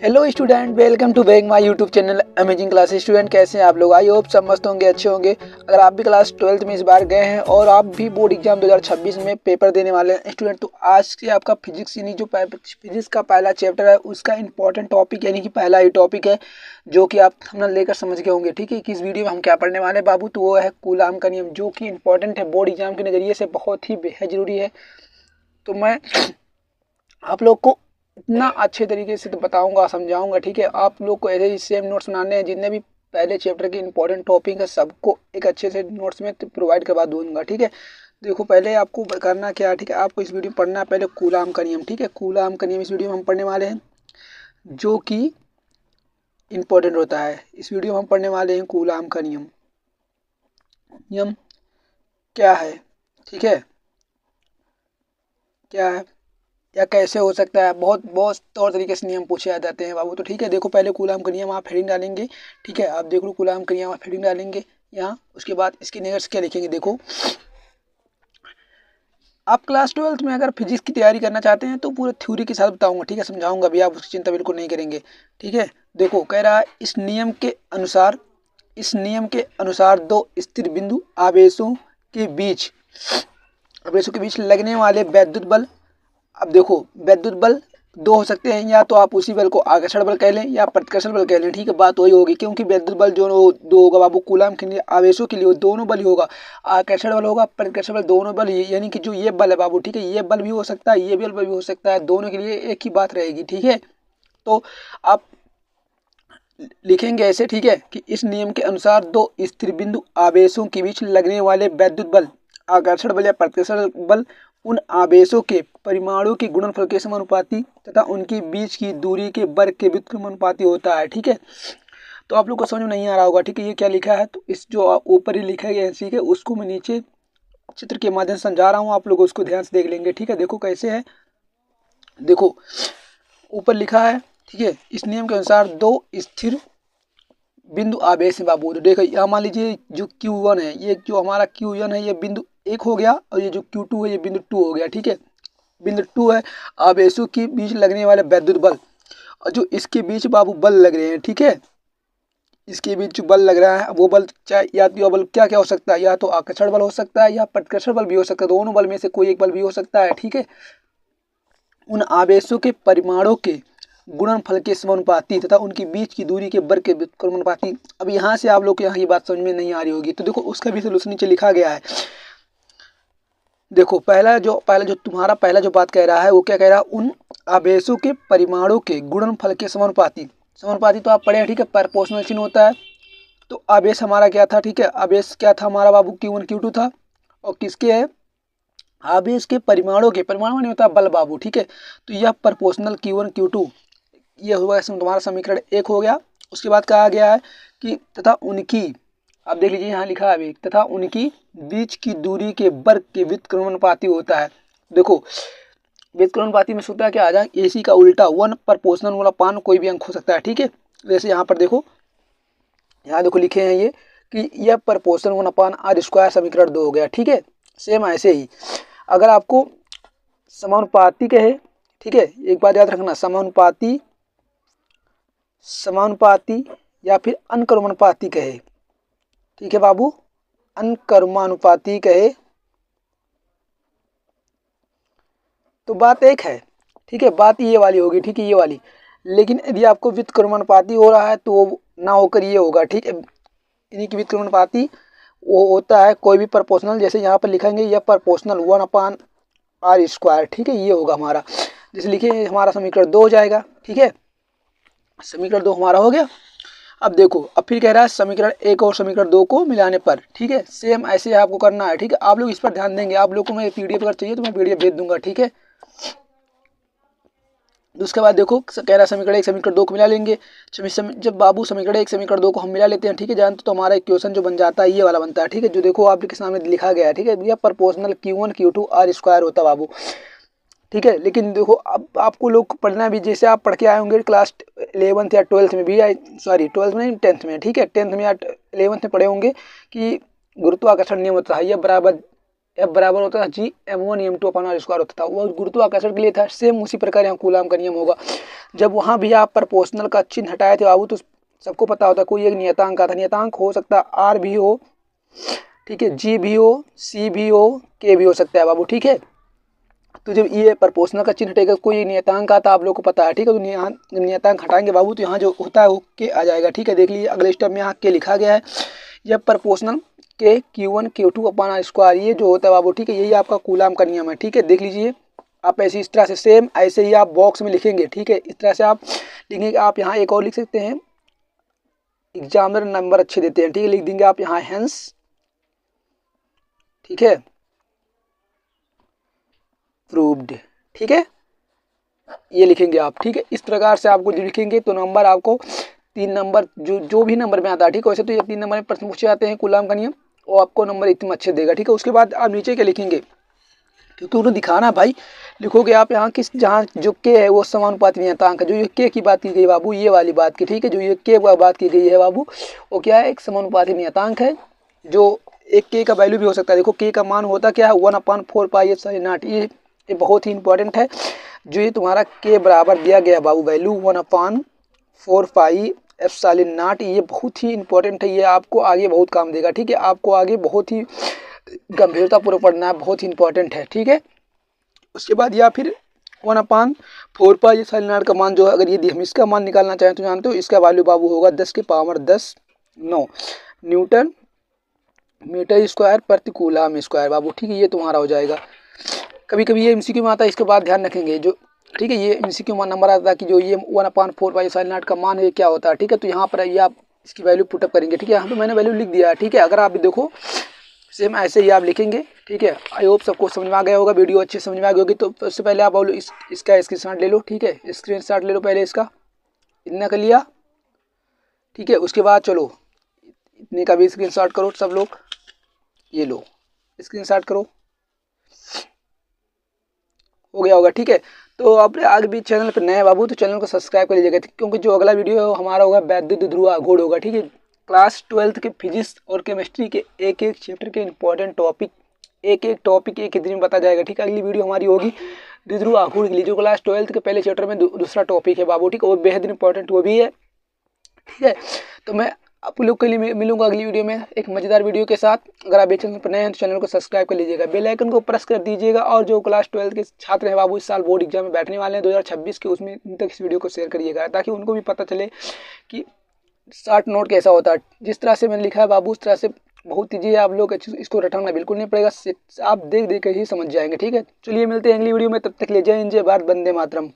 Hello student, welcome to back my YouTube channel amazing classes. Student कैसे हैं आप लोग? आई होप सब मस्त होंगे, अच्छे होंगे। अगर आप भी क्लास 12th में इस बार गए हैं और आप भी बोर्ड एग्जाम 2026 में पेपर देने वाले हैं स्टूडेंट, तो आज से आपका फिजिक्स यानी जो फिजिक्स का पहला चैप्टर है उसका इंपॉर्टेंट टॉपिक यानी कि पहला ही टॉपिक है जो कि आप थंबनेल लेकर समझ गए होंगे। ठीक है कि इस वीडियो में हम क्या पढ़ने वाले हैं बाबू, तो वो है कूलाम का नियम, जो कि इंपॉर्टेंट है, बोर्ड एग्जाम के नज़रिए से बहुत ही बेहद जरूरी है। तो मैं आप लोग को इतना अच्छे तरीके से तो बताऊंगा, समझाऊंगा। ठीक है, आप लोग को ऐसे ही सेम नोट्स बनाने हैं, जितने भी पहले चैप्टर के इंपॉर्टेंट टॉपिक है सबको एक अच्छे से नोट्स में प्रोवाइड करवा दूंगा। ठीक है, देखो पहले आपको करना क्या है। ठीक है, आपको इस वीडियो में पढ़ना है पहले कूलाम का नियम। ठीक है, कूलाम का नियम इस वीडियो में हम पढ़ने वाले हैं, जो कि इम्पोर्टेंट होता है। इस वीडियो में हम पढ़ने वाले हैं कूलाम का नियम। नियम क्या है? ठीक है, क्या है या कैसे हो सकता है, बहुत बहुत तौर तरीके से नियम पूछे आ जाते हैं बाबू। तो ठीक है, देखो पहले कूलाम का नियम आप हेडिंग डालेंगे। ठीक है, आप देख लो कूलाम का नियम आप हेडिंग डालेंगे यहाँ। उसके बाद इसके नियर्स क्या लिखेंगे, देखो आप क्लास 12th में अगर फिजिक्स की तैयारी करना चाहते हैं तो पूरे थ्योरी के साथ बताऊंगा। ठीक है, समझाऊंगा भी, आप उसकी चिंता बिल्कुल नहीं करेंगे। ठीक है, देखो कह रहा है इस नियम के अनुसार दो स्थिर बिंदु आवेशों के बीच लगने वाले वैद्युत बल। अब देखो वैद्युत बल दो हो सकते हैं, या तो आप उसी बल को आकर्षण बल कह लें या प्रतिकर्षण बल कह लें। ठीक है, बात वही होगी, क्योंकि वैद्युत बल जो दो होगा बाबू कूलाम के लिए आवेशों के लिए दोनों बल ही होगा। आकर्षण बल होगा, प्रतिकर्षण बल, दोनों बल यानी कि जो ये बल है बाबू, ठीक है, ये बल भी हो सकता है, ये बल भी हो सकता है, दोनों के लिए एक ही बात रहेगी। ठीक है, तो आप लिखेंगे ऐसे। ठीक है, कि इस नियम के अनुसार दो स्थिर बिंदु आवेशों के बीच लगने वाले वैद्युत बल, आकर्षण बल या प्रतिकर्षण बल, उन आवेशों के परिमाणों के गुणनफल के समानुपाती तथा उनके बीच की दूरी के वर्ग के व्युत्क्रमानुपाती होता है। ठीक है, तो आप लोग को समझ में नहीं आ रहा होगा। ठीक है, ये क्या लिखा है, तो इस जो ऊपर ही लिखा गया है, ठीक है, उसको मैं नीचे चित्र के माध्यम से समझा रहा हूँ, आप लोग उसको ध्यान से देख लेंगे। ठीक है, देखो कैसे है, देखो ऊपर लिखा है। ठीक है, इस नियम के अनुसार दो स्थिर बिंदु आवेश है बाबू। तो देखो यहाँ मान लीजिए जो Q1 है, ये जो हमारा Q1 है ये बिंदु 1 हो गया, और ये जो Q2 है ये बिंदु 2 हो गया। ठीक है, बिंदु 2 है आवेशों के बीच लगने वाले वैद्युत बल, और जो इसके बीच बाबू बल लग रहे हैं। ठीक है, इसके बीच जो बल लग रहा है वो बल चाहे या तो बल क्या क्या हो सकता है, या तो आकर्षण बल हो सकता है या प्रतिकर्षण बल भी हो सकता है, दोनों बल में से कोई एक बल भी हो सकता है। ठीक है, उन आवेशों के परिमाणों के गुणनफल के समानुपाती तथा उनके बीच की दूरी के वर्ग के व्युत्क्रमानुपाती। अब यहाँ से आप लोग को यहाँ ये बात समझ में नहीं आ रही होगी, तो देखो उसका भी सोल्यूशन नीचे लिखा गया है। देखो पहला जो तुम्हारा पहला जो बात कह रहा है वो क्या कह रहा है, उन आवेशों के परिमाणों के गुणनफल के समानुपाती। समानुपाती तो आप पढ़े हैं, ठीक है, प्रोपोर्शनल चिन्ह होता है। तो आवेश हमारा क्या था, ठीक है, आवेश क्या था हमारा बाबू, Q1 Q2 था, और किसके है, आवेश के परिमाणों के, परिमाण नहीं होता बल बाबू। ठीक है, तो यह प्रोपोर्शनल Q1 Q2 ये हुआ तुम्हारा समीकरण 1 हो गया। उसके बाद कहा गया है कि तथा उनकी, अब देख लीजिए यहाँ लिखा है अभी, तथा उनकी बीच की दूरी के वर्ग के व्युत्क्रमानुपाती होता है। देखो व्युत्क्रमानुपाती में सूत्र क्या आ जाए, AC का उल्टा 1 प्रोपोर्शनल गुणा पान, कोई भी अंक हो सकता है। ठीक है, जैसे यहाँ पर देखो, यहाँ देखो लिखे हैं ये कि यह प्रोपोर्शनल गुणा पान R² समीकरण 2 हो गया। ठीक है, सेम ऐसे ही अगर आपको समानुपाती कहे, ठीक है, एक बात याद रखना, समानुपाती या फिर अनकर्मानुपाती कहे। ठीक है बाबू, अनकर्मानुपाती कहे तो बात एक है। ठीक है, बात ये वाली होगी। ठीक है, ये वाली, लेकिन यदि आपको व्युत्क्रमानुपाती हो रहा है तो ना होकर ये होगा। ठीक है, इन्हीं की व्युत्क्रमानुपाती वो होता है कोई भी प्रोपोर्शनल, जैसे यहाँ पर लिखेंगे यह प्रोपोर्शनल 1/R²। ठीक है, ये होगा हमारा, जैसे लिखे हमारा समीकरण 2 हो जाएगा। ठीक है, समीकरण 2 हमारा हो गया। अब देखो, अब फिर कह रहा है समीकरण 1 और समीकरण 2 को मिलाने पर। ठीक है, सेम ऐसे आपको करना है। ठीक है, आप लोग इस पर ध्यान देंगे, आप लोग को मैं PDF अगर चाहिए तो मैं PDF भेज दूंगा। ठीक है, उसके बाद देखो कह रहा है समीकरण 1 समीकरण 2 को मिला लेंगे। जब बाबू समीकरण 1 समीकरण 2 को हम मिला लेते हैं, ठीक है, जानते तो हमारा इक्वेशन जो बन जाता है ये वाला बनता है। ठीक है, जो देखो आपके सामने लिखा गया है। ठीक है, यह प्रोपोर्शनल Q1 Q2 R² होता है बाबू। ठीक है, लेकिन देखो अब आपको लोग पढ़ना भी, जैसे आप पढ़ के आए होंगे क्लास 11th या 12th में भी, सॉरी 12th में नहीं 10th में। ठीक है, 10th में या 11th में पढ़े होंगे कि गुरुत्वाकर्षण नियम होता है, यह बराबर F बराबर होता था G m1 m2 अपन आर स्क्वायर होता था, वो गुरुत्वाकर्षण के लिए था। सेम उसी प्रकार यहाँ कूलाम का नियम होगा। जब वहाँ भी आप प्रपोर्शनल का चिन्ह हटाए थे बाबू, तो सबको पता होता कोई एक नियतांक आता, नियतांक हो सकता है R भी हो, ठीक है, G भी हो, C भी हो, K भी हो सकता है बाबू, ठीक है। तो जब ये प्रपोर्शनल का चिन्ह हटेगा, कोई नियतांक आता, आप लोग को पता है, ठीक है। तो नियतांक हटाएंगे बाबू, तो यहाँ जो होता है वो K आ जाएगा, ठीक है। देख लीजिए अगले स्टेप में यहाँ K लिखा गया है। यह proportional K Q1 Q2 upon R square, ये जो होता है बाबू, ठीक है, यही आपका कूलाम का नियम है, ठीक है। देख लीजिए आप ऐसे इस तरह से सेम ऐसे ही आप बॉक्स में लिखेंगे, ठीक है। इस तरह से आप लिखेंगे। आप यहाँ एक और लिख सकते हैं, एग्जामिनर नंबर अच्छे देते हैं, ठीक है, लिख देंगे आप यहाँ हेंस, ठीक है, प्रूव्ड, ठीक है, ये लिखेंगे आप, ठीक है। इस प्रकार से आपको जो लिखेंगे तो नंबर आपको 3 नंबर जो भी नंबर में आता है, ठीक है। वैसे तो ये 3 नंबर में प्रश्न पूछे जाते हैं कूलाम का नियम, वो आपको नंबर इतने अच्छे देगा, ठीक है। उसके बाद आप नीचे क्या लिखेंगे, क्योंकि उन्हें दिखाना भाई, लिखोगे आप यहाँ किस, जहाँ जो के है वो समानुपाती नियतांक है। जो ये के की बात की गई बाबू, ये वाली बात की, ठीक है, जो ये के बात की गई है बाबू, वो क्या है, एक समानुपाती नियतांक है। जो एक के का वैल्यू भी हो सकता है। देखो के का मान होता क्या है, 1/4 पाई/0। ये बहुत ही इंपॉर्टेंट है। जो ये तुम्हारा के बराबर दिया गया बाबू वैल्यू 1/4 पाई/0, ये बहुत ही इंपॉर्टेंट है। ये आपको आगे बहुत काम देगा, ठीक है। आपको आगे बहुत ही गंभीरतापूर्वक पढ़ना है, बहुत ही इंपॉर्टेंट है, ठीक है। उसके बाद या फिर 1/4 पाई/0 का मान जो है, अगर ये हम इसका मान निकालना चाहें तो जानते हो इसका वैल्यू बाबू होगा 10⁻10⁹ न्यूटन मीटर स्क्वायर प्रति कूलाम स्क्वायर बाबू, ठीक है। ये तुम्हारा हो जाएगा। कभी कभी ये एमसीक्यू में आता है, इसके बाद ध्यान रखेंगे जो, ठीक है, ये एमसीक्यू में नंबर आता है कि जो ये 1/4 पाई/0 का मान है क्या होता है, ठीक है। तो यहाँ पर ये आप इसकी वैल्यू पुटअप करेंगे, ठीक है। यहाँ पे मैंने वैल्यू लिख दिया है, ठीक है। अगर आप देखो सेम ऐसे ही आप लिखेंगे, ठीक है। आई होप सबको समझ में आ गया होगा, वीडियो अच्छे समझ में आ गई होगी। तो उससे पहले आप बोलो इसका स्क्रीनशॉट ले लो, ठीक है, स्क्रीनशॉट ले लो पहले इसका, इतना कर लिया, ठीक है। उसके बाद चलो इतने का भी स्क्रीनशॉट करो सब लोग, ये लो स्क्रीनशॉट करो, हो गया होगा, ठीक है। तो आप आगे भी चैनल पर नए बाबू तो चैनल को सब्सक्राइब कर लीजिएगा, क्योंकि जो अगला वीडियो हमारा होगा वैद्युत ध्रुव घूर्ण होगा, ठीक है। क्लास 12th के फिजिक्स और केमिस्ट्री के एक एक चैप्टर के इंपॉर्टेंट टॉपिक एक ही दिन में बता जाएगा, ठीक है। अगली वीडियो हमारी होगी ध्रुव घूर्ण के लिए, जो क्लास 12th के पहले चैप्टर में दूसरा टॉपिक है बाबू, ठीक है। वो बेहद इंपॉर्टेंट वो भी है, ठीक है। तो मैं आप लोग के लिए मिलूंगा अगली वीडियो में एक मजेदार वीडियो के साथ। अगर आप चैनल पर नए हैं तो चैनल को सब्सक्राइब कर लीजिएगा, बेल आइकन को प्रेस कर दीजिएगा। और जो क्लास 12th के छात्र हैं बाबू, इस साल बोर्ड एग्जाम में बैठने वाले हैं 2026 के, उसमें उन तक इस वीडियो को शेयर करिएगा, ताकि उनको भी पता चले कि शॉर्ट नोट कैसा होता है। जिस तरह से मैंने लिखा है बाबू, उस तरह से बहुत ईजी है, आप लोग इसको रटना बिल्कुल नहीं पड़ेगा, आप देख देख कर ही समझ जाएंगे, ठीक है। चलिए मिलते हैं अगली वीडियो में, तब तक ले जय हिंद, जय भारत, वंदे मातरम।